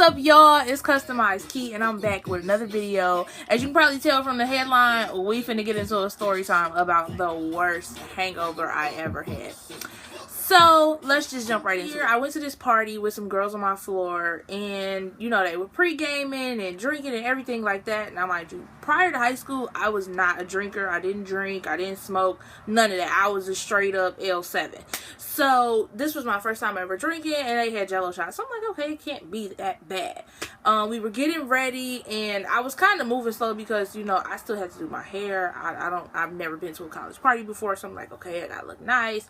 up, y'all? It's CustomizedKi, and I'm back with another video. As you can probably tell from the headline, we finna get into a story time about the worst hangover I ever had. So let's just jump right into it. I went to this party with some girls on my floor, and you know, they were pre-gaming and drinking and everything like that. Now, mind you, prior to high school, I was not a drinker. I didn't drink, I didn't smoke, none of that. I was a straight up L7. So this was my first time ever drinking, and they had Jello shots. So I'm like, okay, it can't be that bad. We were getting ready, and I was kind of moving slow because, you know, I still had to do my hair. I've never been to a college party before, so I'm like, okay, I gotta look nice.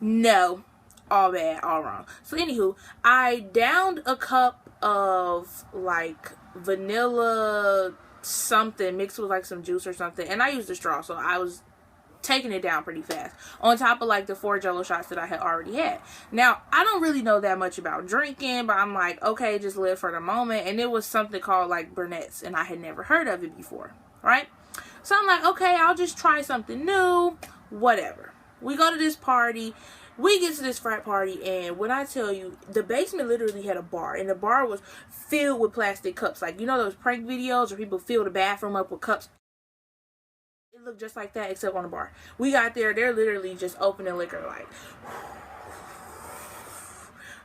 No, all bad, all wrong. So anywho, I downed a cup of like vanilla something mixed with like some juice or something, and I used a straw, so I was taking it down pretty fast on top of like the 4 Jello shots that I had already had. Now, I don't really know that much about drinking, but I'm like, okay, just live for the moment. And it was something called like Burnett's, and I had never heard of it before, right? So I'm like, okay, I'll just try something new, whatever. We go to this party. We get to this frat party, and when I tell you, the basement literally had a bar, and the bar was filled with plastic cups. Like, you know those prank videos where people fill the bathroom up with cups? It looked just like that, except on the bar. We got there, they're literally just opening liquor, like,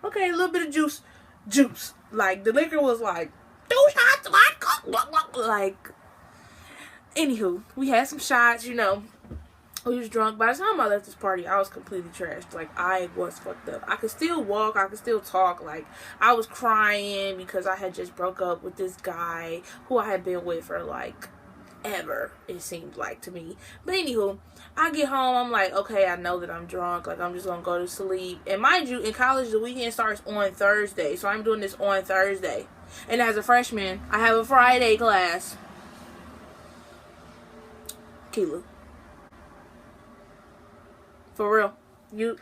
okay, a little bit of juice. Like, the liquor was like, 2 shots, like, anywho, we had some shots, you know. We was drunk. By the time I left this party, I was completely trashed. Like, I was fucked up. I could still walk. I could still talk. Like, I was crying because I had just broke up with this guy who I had been with for, like, ever, it seemed like to me. But anywho, I get home. I'm like, okay, I know that I'm drunk. Like, I'm just going to go to sleep. And mind you, in college, the weekend starts on Thursday. So I'm doing this on Thursday. And as a freshman, I have a Friday class. Kilo. For real. You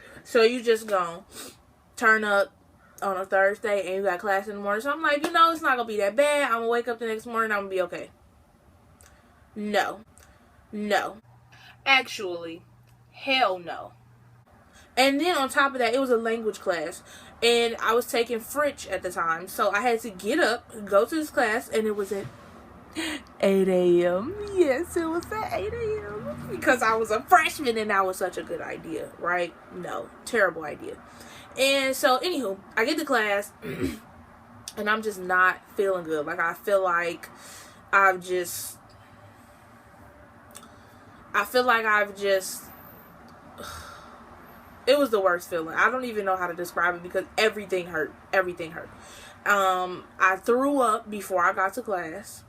just gonna turn up on a Thursday and you got class in the morning. So I'm like, you know, it's not gonna be that bad. I'm gonna wake up the next morning, I'm gonna be okay. No. Actually, hell no. And then on top of that, it was a language class. And I was taking French at the time. So I had to get up, go to this class, and it was at 8 a.m. Yes, it was at 8 a.m. because I was a freshman, and that was such a good idea, right? No, terrible idea. And so, anywho, I get to class, and I'm just not feeling good. Like, I feel like I've just, it was the worst feeling. I don't even know how to describe it because everything hurt. Everything hurt. I threw up before I got to class.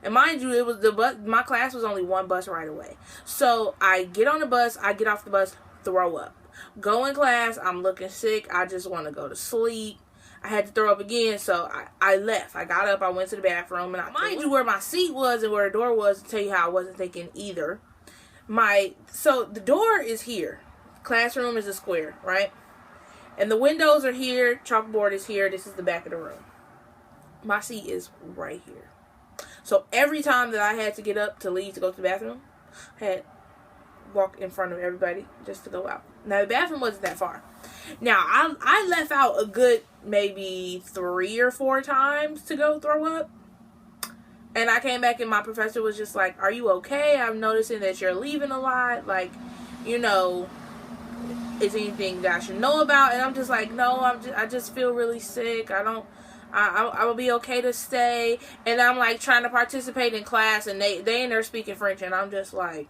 And mind you, it was the bus. My class was only 1 bus right away. So I get on the bus, I get off the bus, throw up. Go in class, I'm looking sick. I just want to go to sleep. I had to throw up again, so I left. I got up, I went to the bathroom, and mind you, where my seat was and where the door was, to tell you how I wasn't thinking either. So the door is here. Classroom is a square, right? And the windows are here. Chalkboard is here. This is the back of the room. My seat is right here. So every time that I had to get up to leave to go to the bathroom, I had to walk in front of everybody just to go out. Now, the bathroom wasn't that far. Now, I left out a good maybe 3 or 4 times to go throw up. And I came back and my professor was just like, are you okay? I'm noticing that you're leaving a lot. Like, you know, is anything that I should know about? And I'm just like, no, I just feel really sick. I will be okay to stay. And I'm like trying to participate in class, and they in there speaking French, and I'm just like,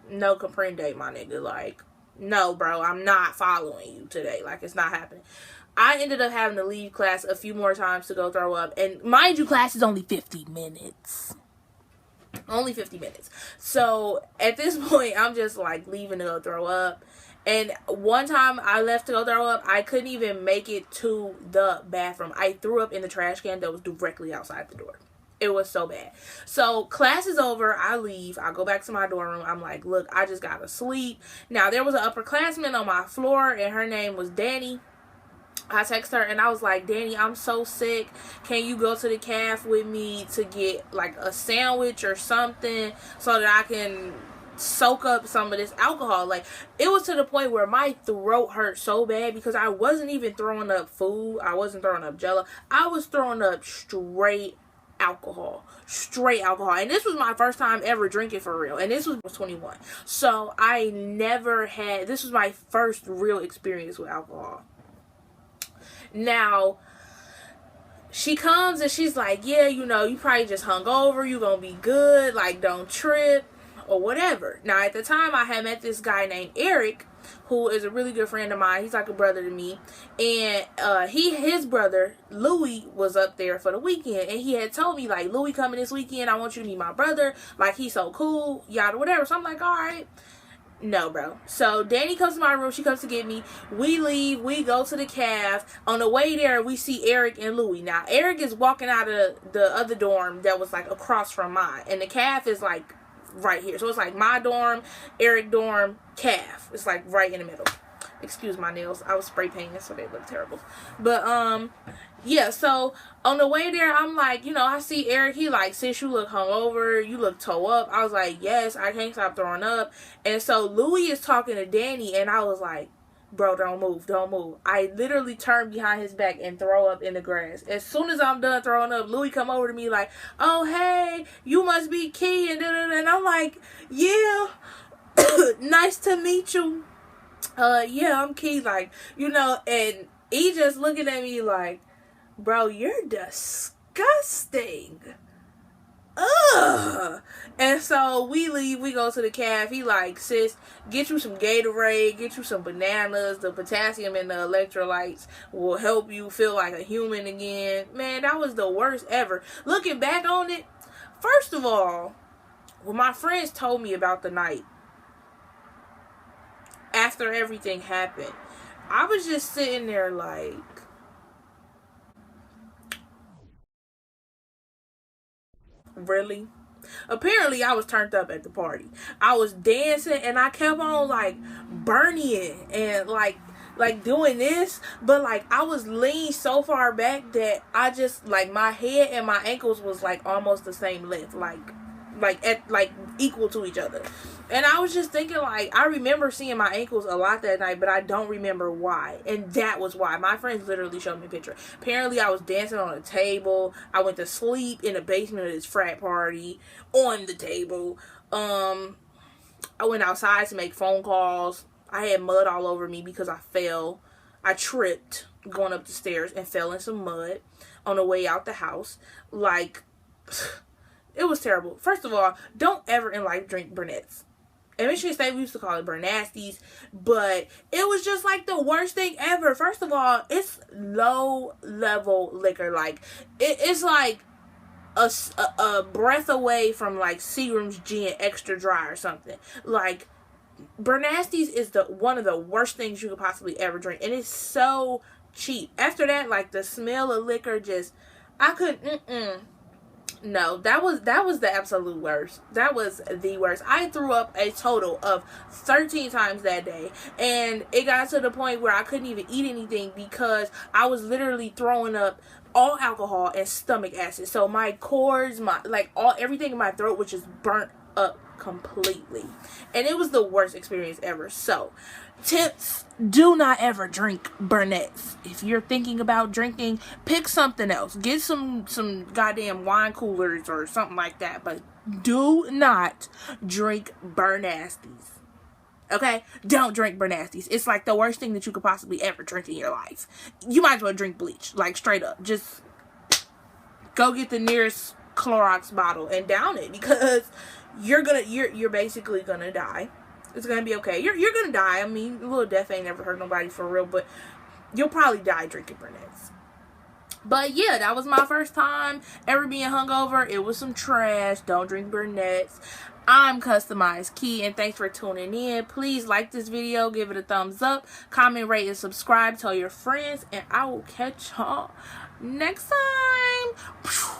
no comprende, my nigga. Like, no, bro, I'm not following you today. Like, it's not happening. I ended up having to leave class a few more times to go throw up. And mind you, class is only 50 minutes. Only 50 minutes. So at this point, I'm just like leaving to go throw up. And one time I left to go throw up, I couldn't even make it to the bathroom. I threw up in the trash can that was directly outside the door. It was so bad. So class is over. I leave. I go back to my dorm room. I'm like, look, I just got to sleep. Now, there was an upperclassman on my floor, and her name was Danny. I text her, and I was like, Danny, I'm so sick. Can you go to the caf with me to get like a sandwich or something so that I can soak up some of this alcohol. Like, it was to the point where my throat hurt so bad because I wasn't even throwing up food. I wasn't throwing up jello. I was throwing up straight alcohol. And this was my first time ever drinking for real. And this was 21. So this was my first real experience with alcohol. Now, she comes and she's like, yeah, you know, you probably just hungover. You gonna be good. Like, don't trip or whatever. Now, at the time, I had met this guy named Eric, who is a really good friend of mine. He's like a brother to me. And his brother, Louis, was up there for the weekend. And he had told me, like, Louis coming this weekend. I want you to meet my brother. Like, he's so cool. Yada, whatever. So I'm like, all right. No, bro. So Danny comes to my room. She comes to get me. We leave. We go to the caf. On the way there, we see Eric and Louis. Now, Eric is walking out of the other dorm that was like across from mine. And the caf is like right here. So it's like my dorm, Eric dorm, caf. It's like right in the middle. Excuse my nails. I was spray painting, so they look terrible. But, yeah, so on the way there, I'm like, you know, I see Eric. He like, sis, you look hungover. You look toe up. I was like, yes, I can't stop throwing up. And so Louis is talking to Danny, and I was like, bro, don't move, don't move. I literally turned behind his back and throw up in the grass. As soon as I'm done throwing up, Louis come over to me like, oh, hey, you must be Ki, and da-da-da. And I'm like, yeah, nice to meet you. Yeah, I'm Ki, like, you know, and he just looking at me like, bro, you're disgusting. Ugh. And so we leave, we go to the caf. He like, sis, get you some Gatorade, get you some bananas. The potassium and the electrolytes will help you feel like a human again. Man, that was the worst ever. Looking back on it, first of all, when my friends told me about the night, after everything happened, I was just sitting there like, really? Apparently, I was turned up at the party. I was dancing and I kept on like burning and like doing this, but like I was leaned so far back that I just like my head and my ankles was like almost the same length, like equal to each other. And I was just thinking, like, I remember seeing my ankles a lot that night, but I don't remember why. And that was why. My friends literally showed me a picture. Apparently, I was dancing on a table. I went to sleep in the basement of this frat party on the table. I went outside to make phone calls. I had mud all over me because I fell. I tripped going up the stairs and fell in some mud on the way out the house. Like, it was terrible. First of all, don't ever in life drink Burnett's. In Michigan State, we used to call it Burnasties, but it was just like the worst thing ever. First of all, it's low-level liquor. Like, it's like a breath away from like Seagram's Gin Extra Dry or something. Like, Burnasties is one of the worst things you could possibly ever drink, and it's so cheap. After that, like, the smell of liquor just, I couldn't, no, that was the absolute worst. That was the worst. I threw up a total of 13 times that day. And it got to the point where I couldn't even eat anything because I was literally throwing up all alcohol and stomach acid. So my cords, everything in my throat was just burnt up completely. And it was the worst experience ever. So, tips: do not ever drink Burnett's. If you're thinking about drinking, pick something else. Get some goddamn wine coolers or something like that. But do not drink Burnasties. Okay? Don't drink Burnasties. It's like the worst thing that you could possibly ever drink in your life. You might as well drink bleach. Like, straight up. Just go get the nearest Clorox bottle and down it, because you're basically gonna die. It's gonna be okay. You're gonna die. I mean, a little death ain't never hurt nobody for real, but you'll probably die drinking Burnett's. But yeah, that was my first time ever being hungover. It was some trash. Don't drink Burnett's. I'm CustomizedKi, and thanks for tuning in. Please like this video, give it a thumbs up, comment, rate, and subscribe. Tell your friends, and I will catch y'all next time.